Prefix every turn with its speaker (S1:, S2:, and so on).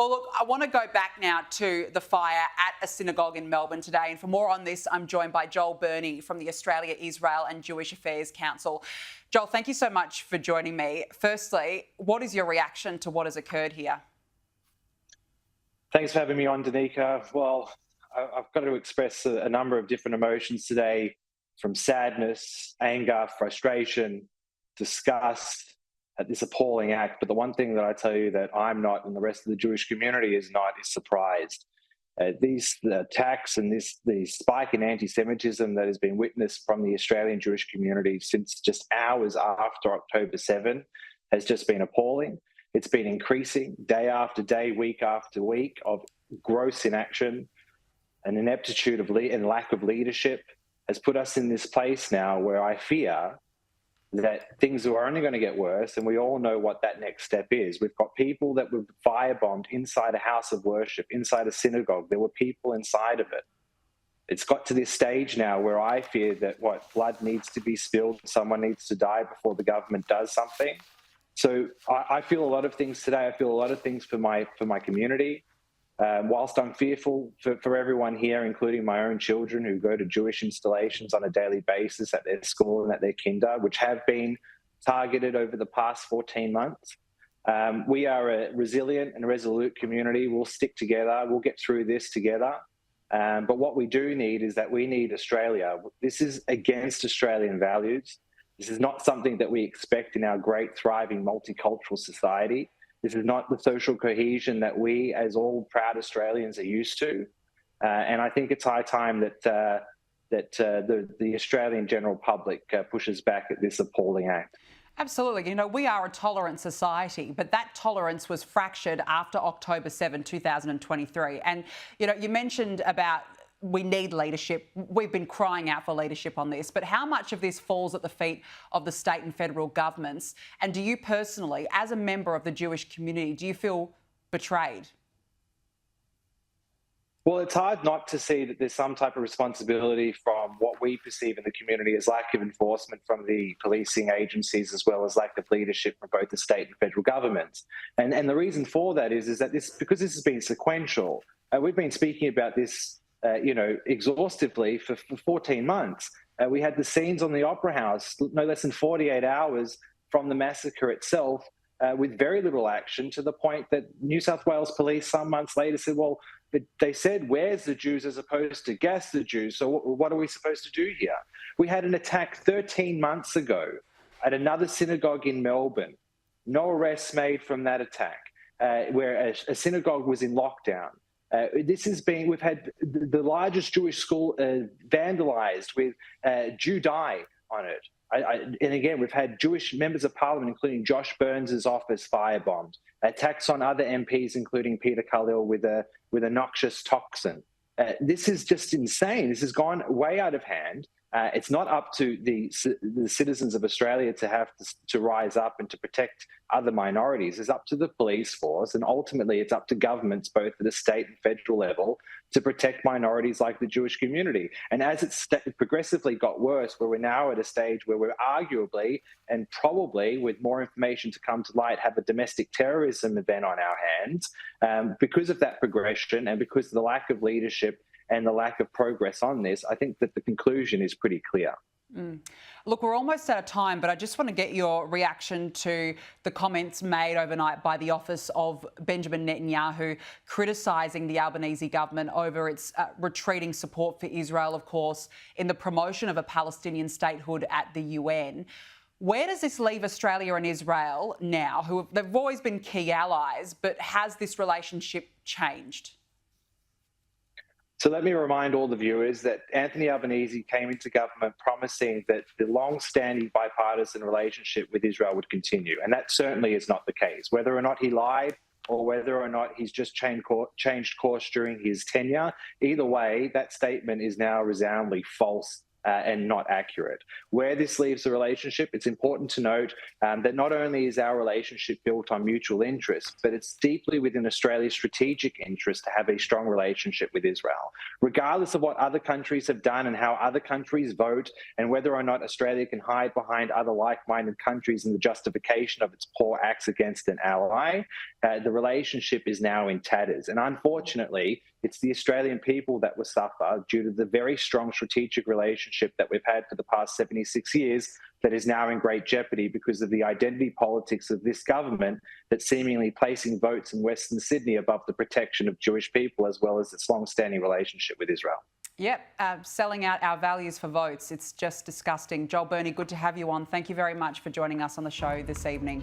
S1: Well, look, I want to go back now to the fire at a synagogue in Melbourne today. And for more on this, I'm joined by Joel Burnie from the Australia, Israel and Jewish Affairs Council. Joel, thank you so much for joining me. Firstly, what is your reaction to what has occurred here?
S2: Thanks for having me on, Danica. Well, I've got to express a number of different emotions today, from sadness, anger, frustration, disgust at this appalling act. But the one thing that I tell you that I'm not, and the rest of the Jewish community is not, is surprised. These attacks and the spike in anti-Semitism that has been witnessed from the Australian Jewish community since just hours after October 7 has just been appalling. It's been increasing day after day, week after week, of gross inaction and ineptitude and lack of leadership has put us in this place now where I fear that things are only going to get worse, and we all know what that next step is. We've got people that were firebombed inside a house of worship, inside a synagogue. There were people inside of it. It's got to this stage now where I fear that blood needs to be spilled, someone needs to die before the government does something. So I feel a lot of things today. I feel a lot of things for my community. Whilst I'm fearful for everyone here, including my own children who go to Jewish installations on a daily basis at their school and at their kinder, which have been targeted over the past 14 months. We are a resilient and resolute community. We'll stick together. We'll get through this together. But what we do need is that we need Australia. This is against Australian values. This is not something that we expect in our great, thriving, multicultural society. This is not the social cohesion that we, as all proud Australians, are used to. And I think it's high time that the Australian general public pushes back at this appalling act.
S1: Absolutely. You know, we are a tolerant society, but that tolerance was fractured after October 7, 2023. And, you know, you mentioned about we need leadership. We've been crying out for leadership on this, but how much of this falls at the feet of the state and federal governments? And do you personally, as a member of the Jewish community, do you feel betrayed?
S2: Well, it's hard not to see that there's some type of responsibility from what we perceive in the community as lack of enforcement from the policing agencies, as well as lack of leadership from both the state and federal governments. And the reason for that is that because this has been sequential. We've been speaking about this exhaustively for 14 months. We had the scenes on the Opera House, no less than 48 hours from the massacre itself, with very little action, to the point that New South Wales police some months later said, well, they said, where's the Jews as opposed to gas the Jews, so what are we supposed to do here? We had an attack 13 months ago at another synagogue in Melbourne. No arrests made from that attack, where a synagogue was in lockdown. We've had the largest Jewish school vandalized with Judai on it. And again, we've had Jewish members of parliament, including Josh Burns' office, firebombed. Attacks on other MPs, including Peter Khalil, with a noxious toxin. This is just insane. This has gone way out of hand. It's not up to the citizens of Australia to have to rise up and to protect other minorities. It's up to the police force, and ultimately it's up to governments, both at the state and federal level, to protect minorities like the Jewish community. And as it's progressively got worse, where we're now at a stage where we're arguably, and probably with more information to come to light, have a domestic terrorism event on our hands, because of that progression and because of the lack of leadership and the lack of progress on this, I think that the conclusion is pretty clear.
S1: Look, we're almost out of time, but I just want to get your reaction to the comments made overnight by the office of Benjamin Netanyahu, criticising the Albanese government over its retreating support for Israel, of course, in the promotion of a Palestinian statehood at the UN. Where does this leave Australia and Israel now? They've always been key allies, but has this relationship changed?
S2: So let me remind all the viewers that Anthony Albanese came into government promising that the long-standing bipartisan relationship with Israel would continue. And that certainly is not the case. Whether or not he lied or whether or not he's just changed course during his tenure, either way, that statement is now resoundingly false and not accurate. Where this leaves the relationship, it's important to note that not only is our relationship built on mutual interest, but it's deeply within Australia's strategic interest to have a strong relationship with Israel. Regardless of what other countries have done and how other countries vote, and whether or not Australia can hide behind other like-minded countries in the justification of its poor acts against an ally, the relationship is now in tatters. And unfortunately, it's the Australian people that will suffer due to the very strong strategic relationship that we've had for the past 76 years that is now in great jeopardy because of the identity politics of this government that's seemingly placing votes in Western Sydney above the protection of Jewish people, as well as its long-standing relationship with Israel.
S1: Yep, selling out our values for votes. It's just disgusting. Joel Burnie, good to have you on. Thank you very much for joining us on the show this evening.